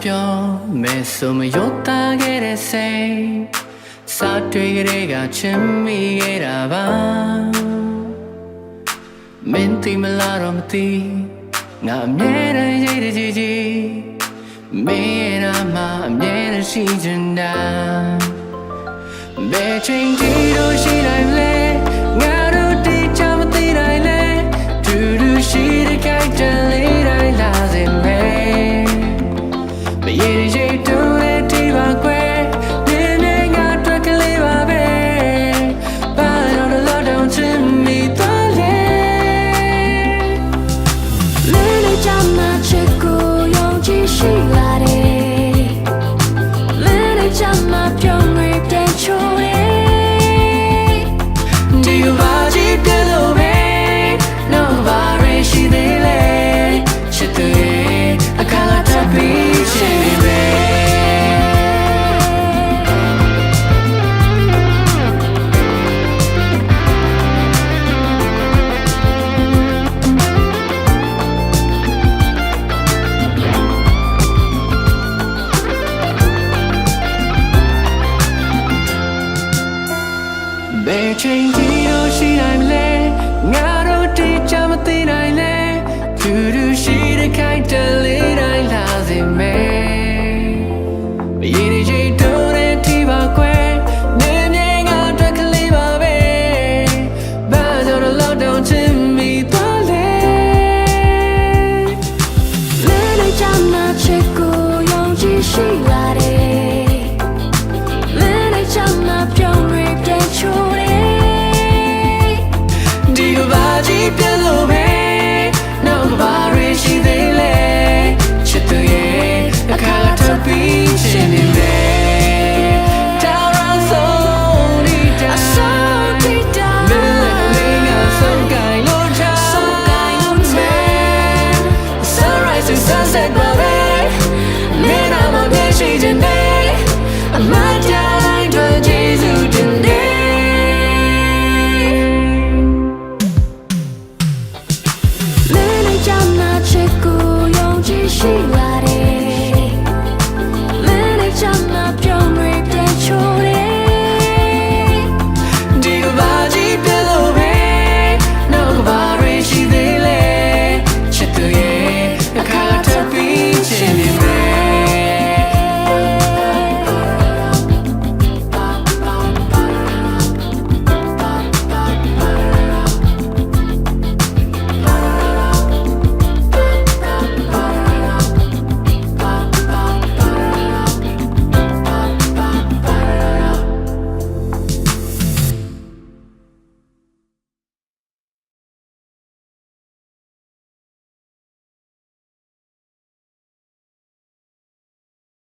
ပြောမဲဆိုမရောသားခဲ့တဲ့စိတ်စာတွေ့ကြတဲ့ကချင်မိခဲ့တာပါမင်းသိမလားတော့မသိငါအမြဲတမ်းရိတ်တကြီးကြီးမင်းရဲ့နာမအမြဲတမ်းရှိချင်တာဘယ်ချိန်ဒီလိုရှိနိုင်လဲငါတို့တိကျမသိနိုင်လဲတူတူရှိတဲ့ကြိုက်တဲ့လေးတိုင်းလာစေမယ်မရေရိတ်တူတဲ့ဒီပါကွယ်ဒီနေ့ငါတွေ့ကလေးပါပဲဘာလို့လဲတော့ချင်မိသွားလဲလေးလေးချမ်းသာချစ်ကိုယုံကြည်ရှိလာတယ်လေးလေးချမ်းသာပြောင်းနေတဲ့ချိုးChange